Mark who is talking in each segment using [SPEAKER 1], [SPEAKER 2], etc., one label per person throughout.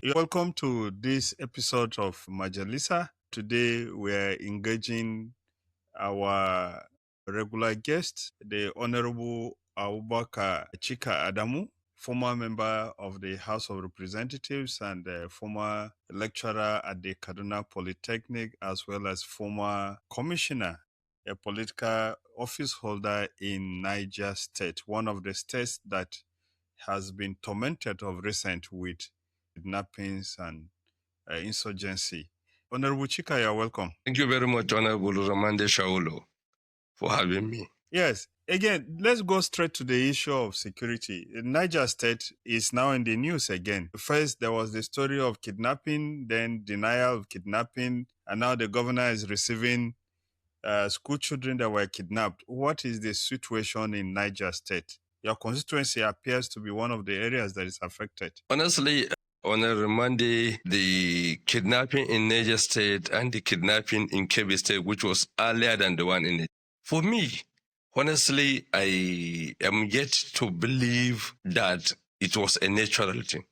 [SPEAKER 1] Welcome to this episode of Majalisa. Today we're engaging our regular guest, the Honourable Abubakar Chika Adamu, former member of the House of Representatives and former lecturer at the Kaduna Polytechnic, as well as former commissioner, a political office holder in Niger State, one of the states that has been tormented of recent with kidnappings and insurgency. Honorable Chika, you're welcome.
[SPEAKER 2] Thank you very much, Honourable Rimamnde Shawulu, for having me.
[SPEAKER 1] Yes. Again, let's go straight to the issue of security. Niger State is now in the news again. First, there was the story of kidnapping, then denial of kidnapping, and now the governor is receiving school children that were kidnapped. What is the situation in Niger State? Your constituency appears to be one of the areas that is affected.
[SPEAKER 2] Honestly, on Monday, the kidnapping in Niger State and the kidnapping in Kebbi State, which was earlier than the one in it. For me, honestly, I am yet to believe that it was a natural thing.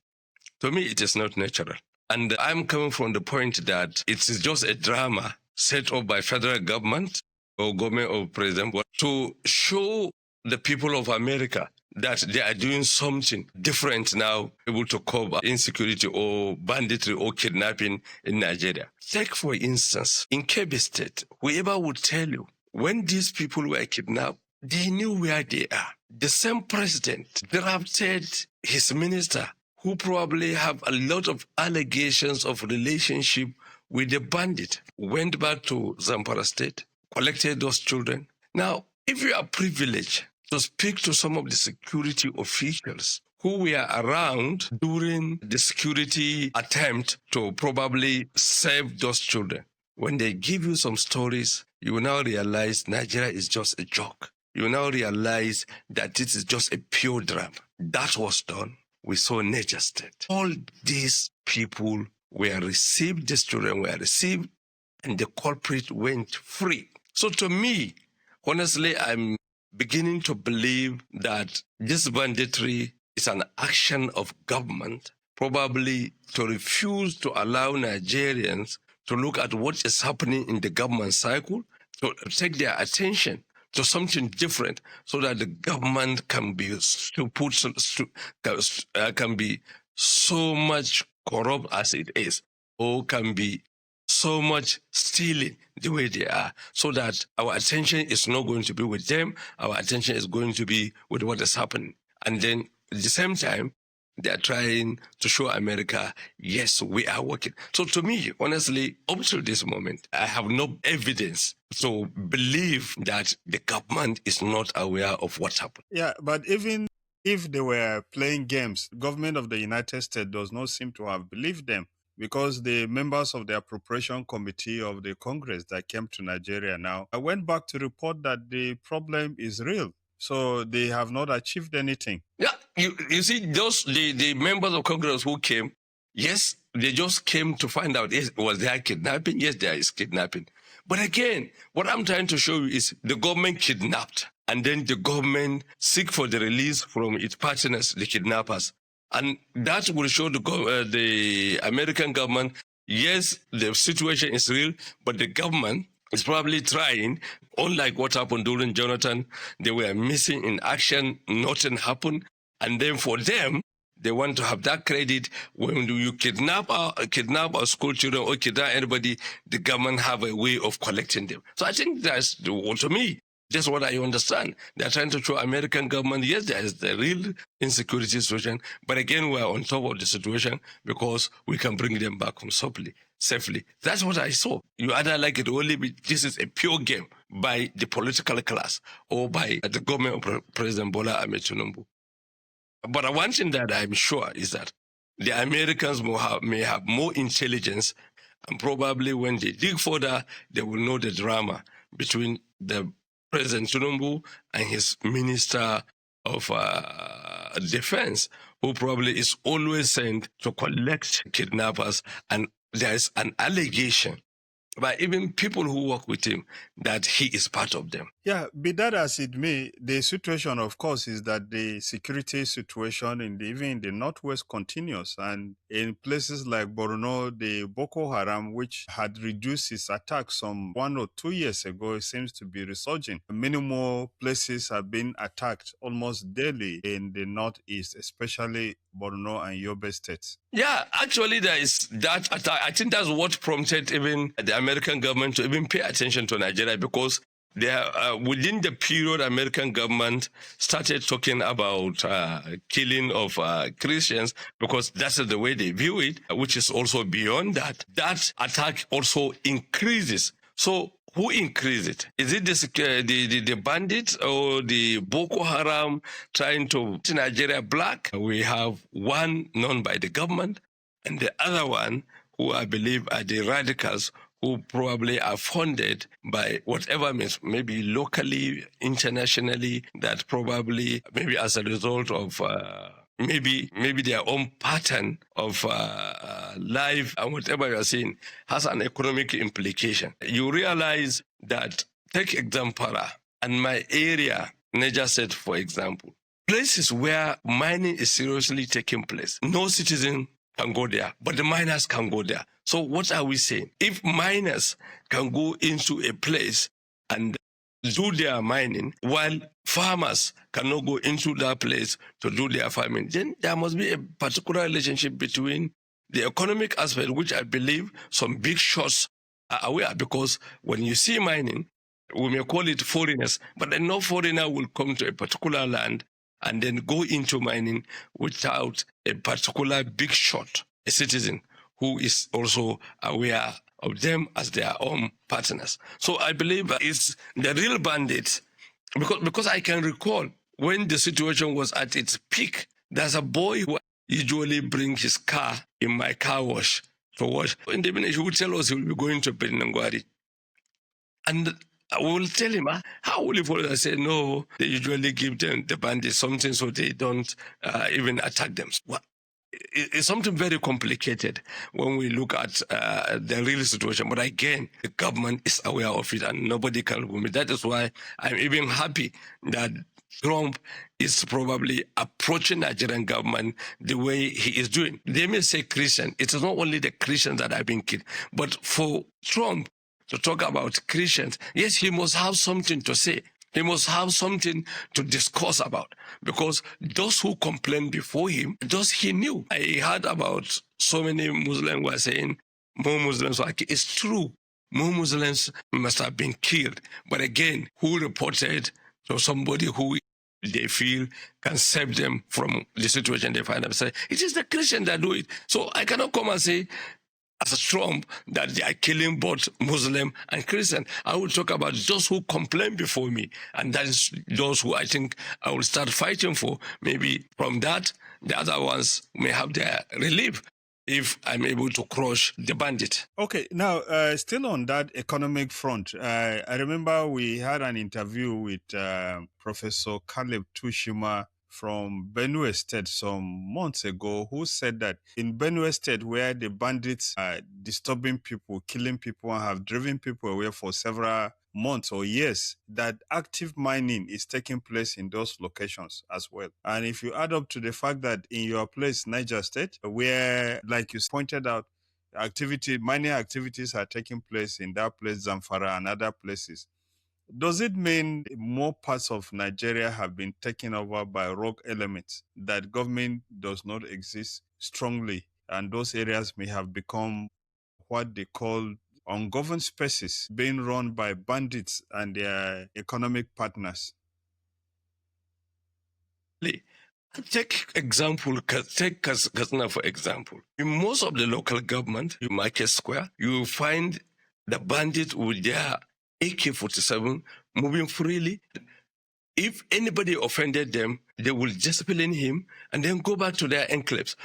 [SPEAKER 2] To me, it is not natural. And I'm coming from the point that it is just a drama set up by federal government or government of President to show the people of America that they are doing something different now, able to cover insecurity or banditry or kidnapping in Nigeria. Take, for instance, in Kebbi State, whoever would tell you, when these people were kidnapped, they knew where they are. The same president drafted his minister, who probably have a lot of allegations of relationship with the bandit, went back to Zamfara State, collected those children. Now, if you are privileged to speak to some of the security officials who were around during the security attempt to probably save those children, when they give you some stories, you will now realize Nigeria is just a joke. You will now realize that this is just a pure drama. That was done. We saw Niger State. All these people were received, these children were received, and the culprit went free. So to me, honestly, I'm beginning to believe that this banditry is an action of government, probably to refuse to allow Nigerians to look at what is happening in the government cycle, to take their attention to something different, so that the government can be can be so much corrupt as it is, or can be so much stealing the way they are, so that our attention is not going to be with them. Our attention is going to be with what is happening. And then at the same time, they are trying to show America, yes, we are working. So to me, honestly, up to this moment, I have no evidence to believe that the government is not aware of what happened.
[SPEAKER 1] Yeah, but even if they were playing games, the government of the United States does not seem to have believed them, because the members of the appropriation committee of the Congress that came to Nigeria now, I went back to report that the problem is real. So they have not achieved anything.
[SPEAKER 2] Yeah, you see, the members of Congress who came, yes, they just came to find out, yes, was there kidnapping? Yes, there is kidnapping. But again, what I'm trying to show you is the government kidnapped, and then the government seek for the release from its partners, the kidnappers. And that will show the American government, yes, the situation is real, but the government is probably trying, unlike what happened during Jonathan. They were missing in action, nothing happened. And then for them, they want to have that credit. When you kidnap our school children or kidnap anybody, the government have a way of collecting them. So I think that's, to me, that's what I understand. They're trying to show American government, yes, there is the real insecurity situation, but again, we're on top of the situation because we can bring them back home safely. That's what I saw. You either like it or leave it. This is a pure game by the political class or by the government of President Bola Ahmed Tinubu. But one thing that I'm sure is that the Americans may have more intelligence, and probably when they dig further, they will know the drama between the President Tinubu and his Minister of Defense, who probably is always sent to collect kidnappers. And there is an allegation by even people who work with him, that he is part of them.
[SPEAKER 1] Yeah, be that as it may, the situation, of course, is that the security situation even in the northwest continues, and in places like Borno, the Boko Haram, which had reduced its attacks some 1 or 2 years ago, it seems to be resurging. Many more places have been attacked almost daily in the northeast, especially Borno and Yobe states.
[SPEAKER 2] Yeah, actually, there is that attack. I think that's what prompted even the American government to even pay attention to Nigeria, because they are, within the period, American government started talking about killing of Christians, because that's the way they view it, which is also beyond that. That attack also increases. So who increased it? Is it the bandits or the Boko Haram trying to Nigeria black? We have one known by the government, and the other one who I believe are the radicals, who probably are funded by whatever means, maybe locally, internationally, that probably maybe as a result of maybe their own pattern of life and whatever you are seeing has an economic implication. You realize that, take example, and my area, Niger State, for example, places where mining is seriously taking place, no citizen can go there, but the miners can go there. So what are we saying? If miners can go into a place and do their mining, while farmers cannot go into that place to do their farming, then there must be a particular relationship between the economic aspect, which I believe some big shots are aware, because when you see mining, we may call it foreigners, but then no foreigner will come to a particular land and then go into mining without a particular big shot, a citizen who is also aware of them as their own partners. So I believe it's the real bandits, because I can recall when the situation was at its peak, there's a boy who usually brings his car in my car wash to wash. In the minute, he would tell us he will be going to Benangwari. And I will tell him, how will you follow? I say, no, they usually give them, the bandits, something so they don't even attack them. Well, it's something very complicated when we look at the real situation. But again, the government is aware of it and nobody can remove it. That is why I'm even happy that Trump is probably approaching Nigerian government the way he is doing. They may say Christian. It is not only the Christians that have been killed, but for Trump to talk about Christians, yes, he must have something to say. He must have something to discuss about, because those who complained before him, those he knew. I heard about so many Muslims were saying more Muslims are killed. It's true. More Muslims must have been killed. But again, who reported to somebody who they feel can save them from the situation they find themselves? It is the Christians that do it. So I cannot come and say, as a Trump, that they are killing both Muslim and Christian. I will talk about those who complain before me, and that is those who I think I will start fighting for. Maybe from that, the other ones may have their relief if I'm able to crush the bandit.
[SPEAKER 1] Okay, now, still on that economic front, I remember we had an interview with Professor Caleb Tushima from Benue State some months ago, who said that in Benue State, where the bandits are disturbing people, killing people, and have driven people away for several months or years, that active mining is taking place in those locations as well. And if you add up to the fact that in your place, Niger State, where, like you pointed out, mining activities are taking place in that place, Zamfara and other places, does it mean more parts of Nigeria have been taken over by rogue elements, that government does not exist strongly, and those areas may have become what they call ungoverned spaces, being run by bandits and their economic partners?
[SPEAKER 2] Take Kaduna for example. In most of the local government, in Market Square, you will find the bandits with their AK-47 moving freely. If anybody offended them, they will discipline him and then go back to their enclaves.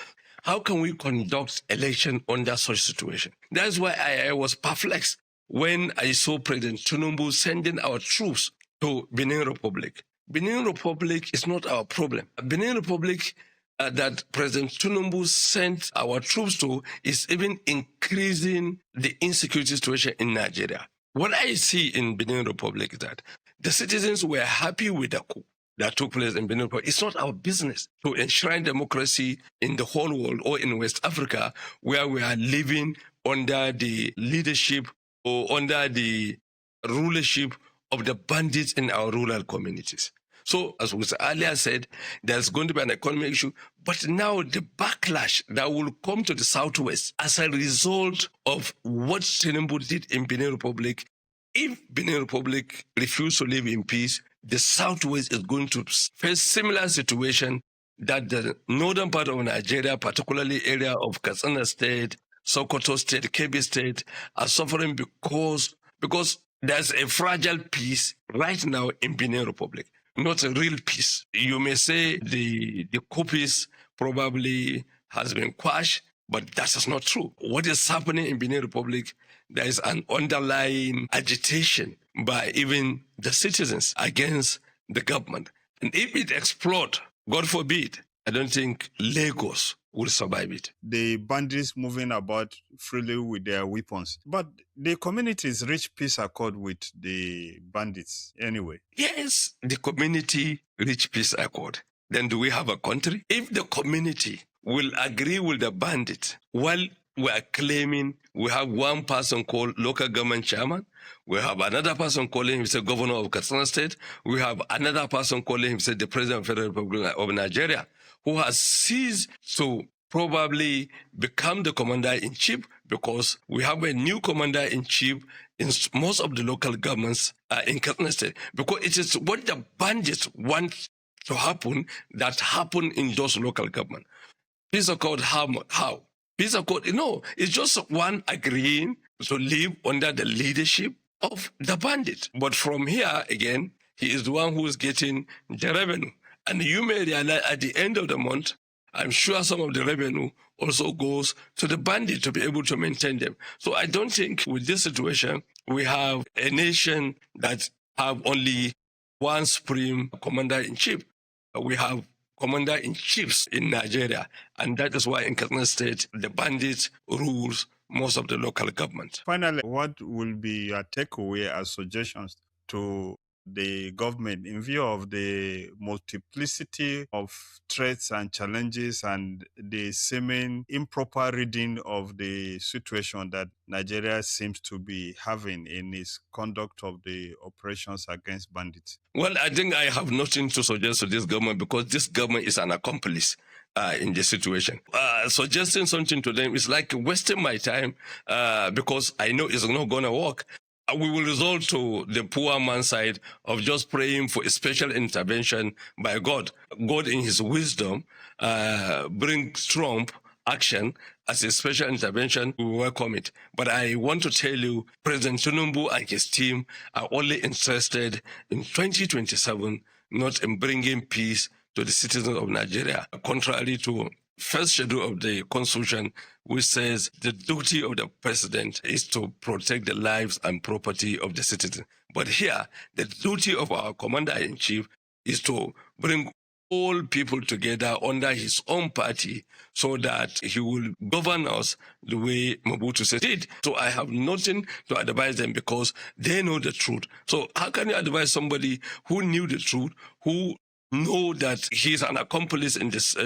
[SPEAKER 2] How can we conduct election under such situation? That's why I was perplexed when I saw President Tinubu sending our troops to Benin Republic. Benin Republic is not our problem. Benin Republic that President Tinubu sent our troops to is even increasing the insecurity situation in Nigeria. What I see in Benin Republic is that the citizens were happy with the coup that took place in Benin Republic. It's not our business to enshrine democracy in the whole world or in West Africa, where we are living under the leadership or under the rulership of the bandits in our rural communities. So, as was earlier said, there's going to be an economic issue, but now the backlash that will come to the Southwest as a result of what Tinubu did in Benin Republic, if Benin Republic refuses to live in peace, the Southwest is going to face similar situation that the northern part of Nigeria, particularly area of Kaduna State, Sokoto State, Kebbi State, are suffering because there's a fragile peace right now in Benin Republic, not a real peace. You may say the coup peace probably has been quashed, but that is not true. What is happening in Benin Republic, there is an underlying agitation by even the citizens against the government. And if it explodes, God forbid, I don't think Lagos will survive it.
[SPEAKER 1] The bandits moving about freely with their weapons. But the communities reach peace accord with the bandits anyway.
[SPEAKER 2] Yes, the community reach peace accord. Then do we have a country? If the community will agree with the bandit, while we are claiming we have one person called local government chairman, we have another person calling himself governor of Kaduna State, we have another person calling himself the president of the Federal Republic of Nigeria, who has ceased to probably become the commander-in-chief, because we have a new commander-in-chief in most of the local governments in Kaduna State, because it is what the bandits want to happen that happen in those local government. Peace accord, how? Peace accord, it's just one agreeing to live under the leadership of the bandit. But from here, again, he is the one who is getting the revenue. And you may realize at the end of the month, I'm sure some of the revenue also goes to the bandit to be able to maintain them. So I don't think with this situation, we have a nation that have only one supreme commander-in-chief. We have commander-in-chiefs in Nigeria, and that is why in Kaduna State, the bandit rules most of the local government.
[SPEAKER 1] Finally, what will be your takeaway as suggestions to the government in view of the multiplicity of threats and challenges and the seeming improper reading of the situation that Nigeria seems to be having in its conduct of the operations against bandits?
[SPEAKER 2] Well, I think I have nothing to suggest to this government, because this government is an accomplice in the situation. Suggesting something to them is like wasting my time because I know it's not going to work. We will resort to the poor man's side of just praying for a special intervention by God. God in his wisdom brings Trump action as a special intervention. We welcome it. But I want to tell you, President Tinubu and his team are only interested in 2027, not in bringing peace to the citizens of Nigeria, contrary to first schedule of the Constitution, which says the duty of the president is to protect the lives and property of the citizen. But here, the duty of our commander-in-chief is to bring all people together under his own party so that he will govern us the way Mobutu said did. So I have nothing to advise them because they know the truth. So how can you advise somebody who knew the truth, who know that he's an accomplice in this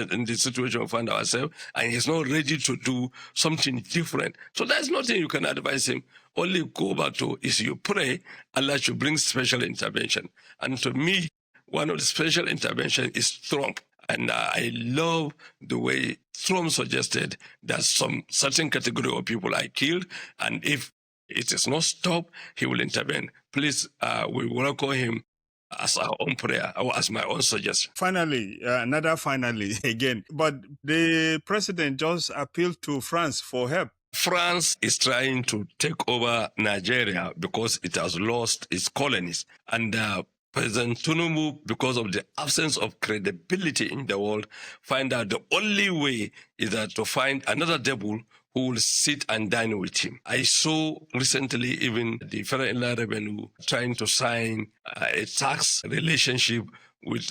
[SPEAKER 2] situation we find ourselves, and he's not ready to do something different? So there's nothing you can advise him. Only go back to is you pray Allah should bring special intervention. And to me, one of the special intervention is Trump. And I love the way Trump suggested that some certain category of people are killed, and if it is not stopped, he will intervene. Please, we welcome him as our own prayer, or as my own suggestion.
[SPEAKER 1] Finally, again, but the president just appealed to France for help.
[SPEAKER 2] France is trying to take over Nigeria because it has lost its colonies. And President Tinubu, because of the absence of credibility in the world, find out the only way is that to find another devil who will sit and dine with him. I saw recently even the Federal Inland Revenue trying to sign a tax relationship with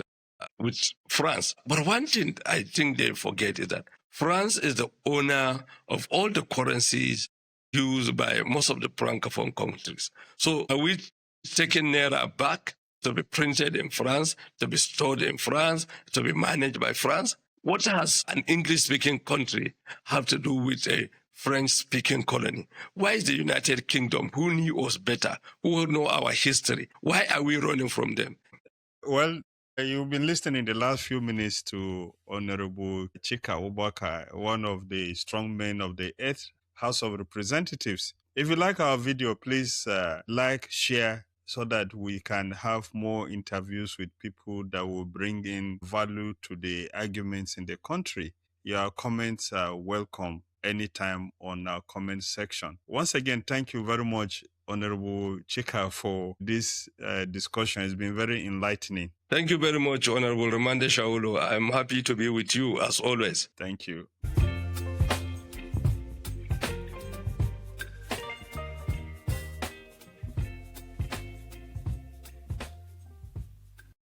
[SPEAKER 2] France. But one thing I think they forget is that France is the owner of all the currencies used by most of the Francophone countries. So are we taking Naira back to be printed in France, to be stored in France, to be managed by France? What has an English-speaking country have to do with a French-speaking colony? Why is the United Kingdom, who knew us better, who know our history, why are we running from them?
[SPEAKER 1] Well, you've been listening the last few minutes to Honourable Chika Adamu, one of the strong men of the 8th House of Representatives. If you like our video, please like, share, so that we can have more interviews with people that will bring in value to the arguments in the country. Your comments are welcome anytime on our comment section. Once again, thank you very much, Honorable Chika, for this discussion. It's been very enlightening.
[SPEAKER 2] Thank you very much, Honorable Rimamnde Shawulu. I'm happy to be with you as always.
[SPEAKER 1] Thank you.